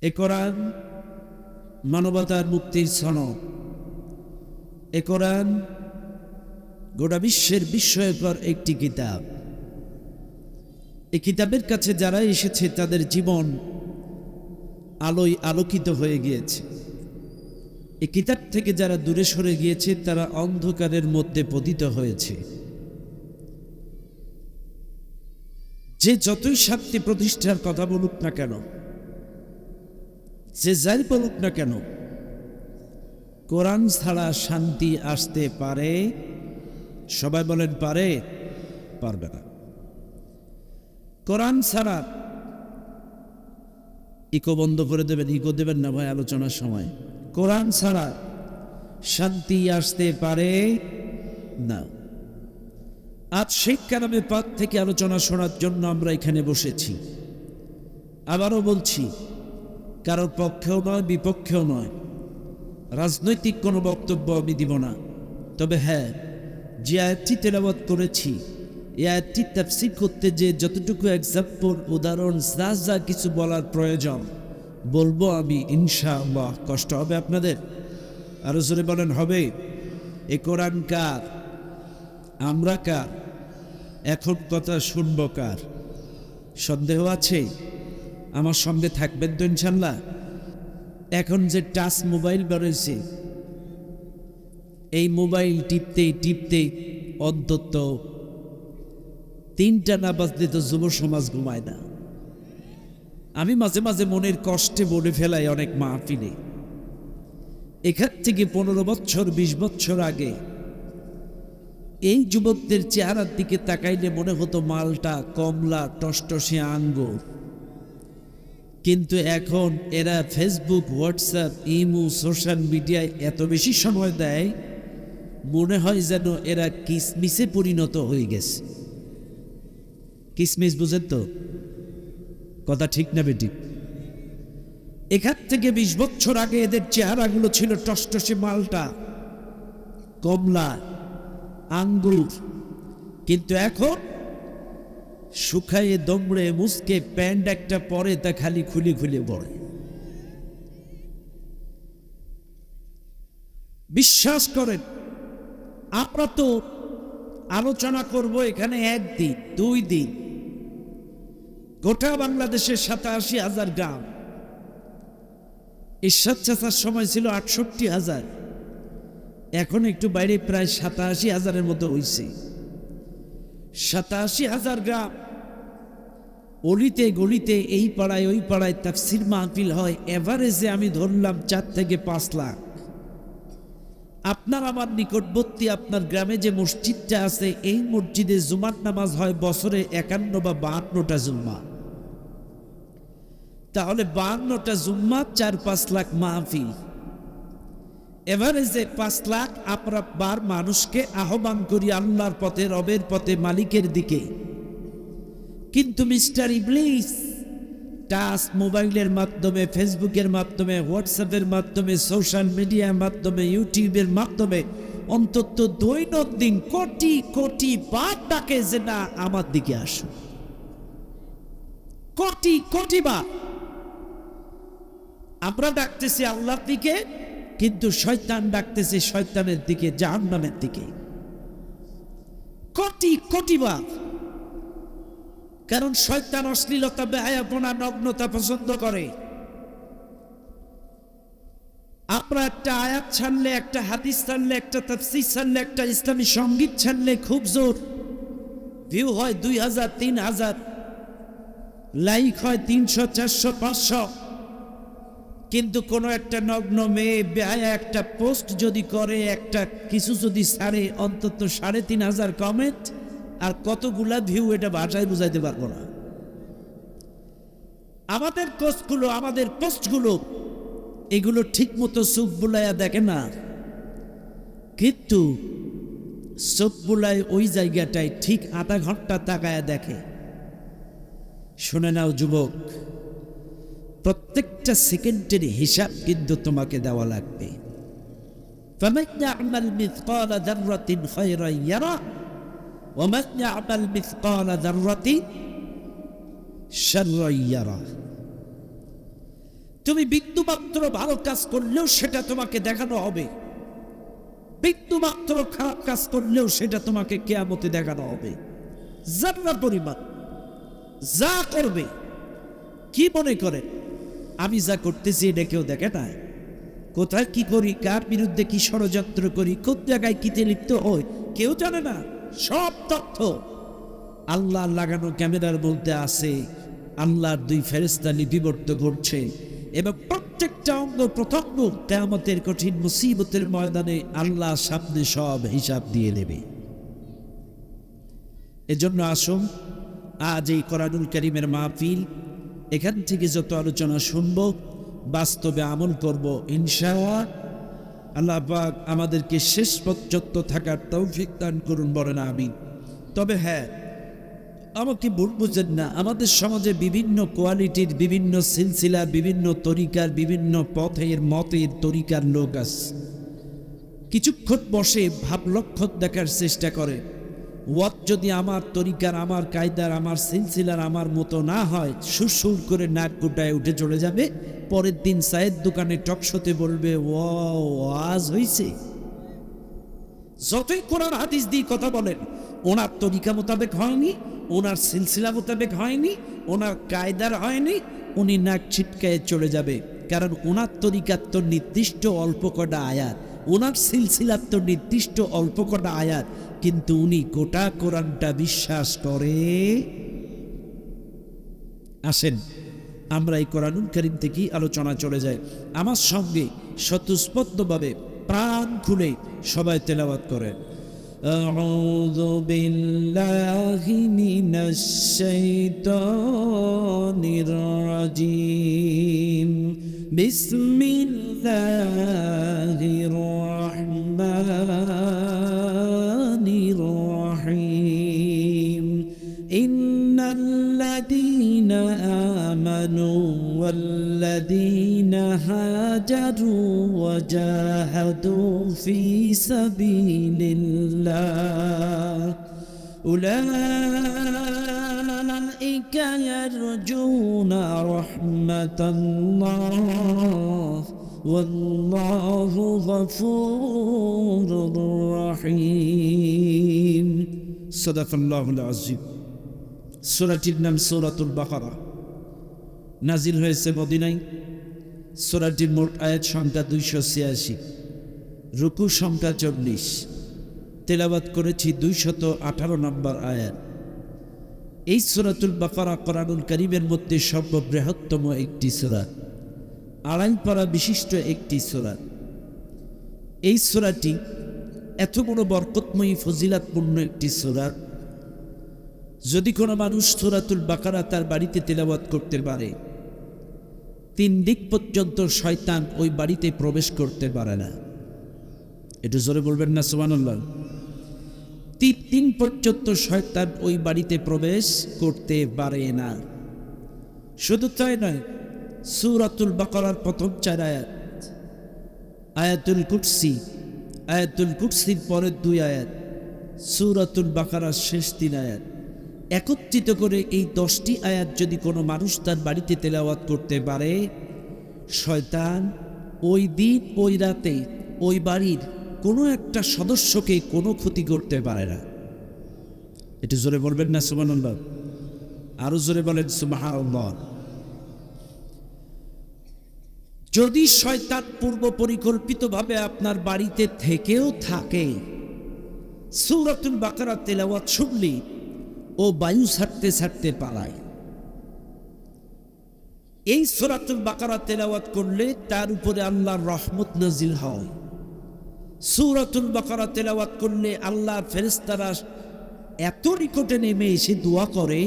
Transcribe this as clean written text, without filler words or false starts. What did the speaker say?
এ কোরআন মানবতার মুক্তির সনদ। এ কোরআন গোটা বিশ্বের বিস্ময়কর একটি কিতাব। এই কিতাবের কাছে যারা এসেছে তাদের জীবন আলোয় আলোকিত হয়ে গিয়েছে। এই কিতাব থেকে যারা দূরে সরে গিয়েছে তারা অন্ধকারের মধ্যে পতিত হয়েছে। যে যতই শান্তি প্রতিষ্ঠার কথা বলুক না কেন, যে যাই বলুক না কেন, কোরআন ছাড়া শান্তি আসতে পারে? সবাই বলেন পারে? পারবে না। কোরআন ছাড়া ইকো বন্ধ করে দেবেন, ইকো দেবেন না ভাই আলোচনার সময়। কোরআন ছাড়া শান্তি আসতে পারে না। আজ শেখ কালামের পাক থেকে আলোচনা শোনার জন্য আমরা এখানে বসেছি। আবারও বলছি, কারোর পক্ষেও নয়, বিপক্ষেও নয়, রাজনৈতিক কোনো বক্তব্য আমি দিব না। তবে হ্যাঁ, যে আয়াতটি তেলাওয়াত করেছি, এই আয়াতটি তাফসীর করতে যে যতটুকু এক্সাম্পল, উদাহরণ, যা যা কিছু বলার প্রয়োজন বলবো আমি ইনশাআল্লাহ। কষ্ট হবে আপনাদের? আরো জোরে বলেন হবে? এ কোরআন কার? আমরা কার? এখন কথা শুনব কার? সন্দেহ আছে? আমার সঙ্গে থাকবেন তো ইনশাআল্লাহ? এখন যে টাচ মোবাইল বেরোয়েছে, এই মোবাইল টিপতে টিপতে অন্তত 3টা না বাজলে তো যুব সমাজ ঘুমায় না। আমি মাঝে মাঝে মনের কষ্টে বলে ফেলাই অনেক মাহফিলে, এখান থেকে 15 বছর 20 বছর আগে এই যুবকদের চেহারার দিকে তাকাইলে মনে হতো মালটা কমলা টসটসে আঙ্গুর। কিন্তু এখন এরা ফেসবুক, হোয়াটসঅ্যাপ, ইমো, সোশ্যাল মিডিয়ায় এত বেশি সময় দেয়, মনে হয় যেন এরা কিসমিসে পরিণত হয়ে গেছে। কিসমিস বুঝেন তো? কথা ঠিক না বেটি? এখান থেকে 20 বছর আগে এদের চেহারাগুলো ছিল টসটসে মালটা, কমলা, আঙ্গুর। কিন্তু এখন শুকায়ে দমড়ে মুসকে প্যান্ট একটা পরে তা খালি খুলে খুলে পড়ে। বিশ্বাস করেন, আমরা তো আলোচনা করব এখানে 1 দিন 2 দিন। গোটা বাংলাদেশের 87,000 গ্রাম। ঈশ্বর চাচার সময় ছিল 68,000, এখন একটু বাইরে প্রায় 87,000-এর মতো হয়েছে। 87,000 গ্রাম, অলিতে গলিতে, এই পাড়ায় ওই পাড়ায় তাফসীর মাহফিল হয়। এভারেজে আমি ধরলাম 4 থেকে 5 লাখ। আপনার আমার নিকটবর্তী আপনার গ্রামে যে মসজিদটা আছে, এই মসজিদে জুমার নামাজ হয় বছরে 51 বা 52টা জুম্মা। তাহলে 52টা জুম্মা, 4-5 লাখ মাহফিল। এভারেজে 5 লাখ আমরা বার মানুষকে আহ্বান করি আল্লাহর পথে, রবের পথে, মালিকের দিকে। কিন্তু মিস্টার ইবলিস টাচ মোবাইলের মাধ্যমে, ফেসবুকের মাধ্যমে, হোয়াটসঅ্যাপের মাধ্যমে, সোশ্যাল মিডিয়ার মাধ্যমে, ইউটিউবের মাধ্যমে অন্তত দৈনন্দিন কোটি কোটি বার ডাকে যে না আমার দিকে আসো। কোটি কোটি বার আমরা ডাকতেছি আল্লাহর দিকে, কিন্তু শয়তান ডাকতেছে শয়তানের দিকে, জাহান্নামের দিকে। কোটি কোটি বার। কারণ শয়তান অশ্লীলতা, বেহায়াপনা, নগ্নতা পছন্দ করে। আমরা একটা আয়াত ছাড়লে, একটা হাদিস ছাড়লে, একটা তাফসীর ছাড়লে, একটা ইসলামী সঙ্গীত ছাড়লে খুব জোর ভিউ হয় 2000, 3000, লাইক হয় 300, 400, 500। কিন্তু কোনো একটা নগ্ন মেয়ে বেহায়া একটা পোস্ট যদি করে, একটা কিছু যদি ছাড়ে, অন্তত 3,500 কমেন্ট আর কতগুলা ভিউ, এটা ভাষায় বুঝাইতে পারবো না। আমাদের পোস্টগুলো, আমাদের পোস্টগুলো, এগুলো ঠিক মতো চোখ বুলাইয়া দেখে না, কিন্তু চোখ বুলায় ওই জায়গাটায় ঠিক আধা ঘন্টা তাকায়া দেখে। শুনে নাও যুবক, প্রত্যেকটা সেকেন্ডের হিসাব কিন্তু তোমাকে দেওয়া লাগবে। فَمَنْ يَعْمَلْ مِثْقَالَ ذَرَّةٍ خَيْرًا يَرَهُ وَمَنْ يَعْمَلْمِثْقَالَ ذَرَّةٍ شَرًّا يَرَهُ। তুমি বিন্দুমাত্র ভালো কাজ করলেও সেটা তোমাকে দেখানো হবে, বিন্দুমাত্র খারাপ কাজ করলেও সেটা তোমাকে কিয়ামতে দেখানো হবে। যারা পরিমাণ যা করবে, কি মনে করে আমি যা করতেছি এটা কেউ দেখে না? কোথায় কি করি, কার বিরুদ্ধে কি ষড়যন্ত্র করি, কোন জায়গায় কিতে লিপ্ত হই, কেউ জানে না। সব তথ্য আল্লাহ লাগানো ক্যামেরার মধ্যে আছে। আল্লাহর দুই ফেরেশতা লিপিবদ্ধ করছে এবং প্রত্যেকটা অঙ্গ প্রত্যঙ্গ কিয়ামতের কঠিন মুসিবতের ময়দানে আল্লাহ সামনে সব হিসাব দিয়ে নেবে। এজন্য আসুন আজ এই কোরআনুল কারীমের মাহফিল, এখান থেকে যত আলোচনা শুনব বাস্তবে আমল করব ইনশাআল্লাহ। আল্লাহ পাক আমাদেরকে শেষ পর্যন্ত থাকার তৌফিক দান করুন, বলেন আমিন। তবে হ্যাঁ, আমাকে ভুল বুঝেন না, আমাদের সমাজে বিভিন্ন কোয়ালিটির, বিভিন্ন সিলসিলার, বিভিন্ন তরিকার, বিভিন্ন পথের মতের তরিকার লোক আছে। কিছুক্ষণ বসে ভাব লক্ষণ দেখার চেষ্টা করে, ওয়াত যদি আমার তরিকার, আমার কায়দার, আমার সিলসিলার, আমার মতো না হয়, সুরসুর করে নাক গোটায় উঠে চলে যাবে। পরের দিন চায়ের দোকানে টকশোতে বলবে ওয়াজ হয়েছে। যতই কোরআন হাদিস দিয়ে কথা বলেন, ওনার তরিকা মোতাবেক হয়নি, ওনার সিলসিলা মোতাবেক হয়নি, ওনার কায়দার হয়নি, উনি নাক ছিটকায় চলে যাবে। কারণ ওনার তরিকার তো নির্দিষ্ট অল্প কটা আয়াত, ওনার সিলসিলার তো নির্দিষ্ট অল্প কটা আয়াত, কিন্তু উনি গোটা কোরআনটা বিশ্বাস করে। আসেন আমরা এই কোরআনুল কারীম থেকে আলোচনা চলে যাই। আমার সঙ্গে স্বতঃস্ফূর্তভাবে প্রাণ খুলে সবাই তেলাওয়াত করেন। আউযু বিল্লাহি মিনাশ শাইতানির রাজিম। বিসমিল্লাহির রাহমানির রাহিম। ইন্নাল্লাযীনা আমানু ওয়াল্লাযীনা হাজারু ওয়াজাহাদু ফী সাবিলিল্লাহ উলাইকা ইয়ারজুনা রাহমাতাল্লাহ ওয়াল্লাহু গফুরুর রহিম। সাদাকাল্লাহুল আযীম। সূরাটির নাম সূরাতুল বাকারা, নাজিল হয়েছে মদিনায়। সূরাটির মোট আয়াত সংখ্যা 286, রুকু সংখ্যা 40, তেলাওয়াত করেছি 218 নম্বর আয়াত। এই সূরাতুল বাকারা কোরআনুল কারীমের মধ্যে সর্ববৃহত্তম একটি সূরা, আড়াই পারা বিশিষ্ট একটি সূরা। এই সূরাটি এত বড় বরকতময়ী ফজিলাতপূর্ণ একটি সূরা, যদি কোনো মানুষ সূরাতুল বাকারা তার বাড়িতে তেলাওয়াত করতে পারে, 3 দিক পর্যন্ত শয়তান ওই বাড়িতে প্রবেশ করতে পারে না। একটু জোরে বলবেন না সুবহানাল্লাহ। 3 দিন পর্যন্ত শয়তান ওই বাড়িতে প্রবেশ করতে পারে না। শুধু তাই নয়, সূরাতুল বাকারার প্রথম 4 আয়াত, আয়াতুল কুরসি, আয়াতুল কুরসির পরের 2 আয়াত, সূরাতুল বাকারার শেষ 3 আয়াত, একত্রিত করে এই 10টি আয়াত যদি কোনো মানুষ তার বাড়িতে তেলাওয়াত করতে পারে, শয়তান ওই দিন ওই রাতে ওই বাড়ির কোনো একটা সদস্যকে কোনো ক্ষতি করতে পারে না। একটু জোরে বলবেন না সুবহানাল্লাহ। আরো জোরে বলেন সুবহানাল্লাহ। যদি শয়তান পূর্ব পরিকল্পিতভাবে আপনার বাড়িতে থেকেও থাকে, সূরাতুল বাকারা তেলাওয়াত শুনলে ও বায়ু ছাড়তে ছাড়তে পালায়। এই সূরাতুল বাকারা তেলাওয়াত করলে তার উপরে আল্লাহর রহমত নাজিল হয়। সূরাতুল বাকারা তেলাওয়াত করলে আল্লাহর ফেরেশতারা এত নিকটে নেমে এসে দোয়া করে,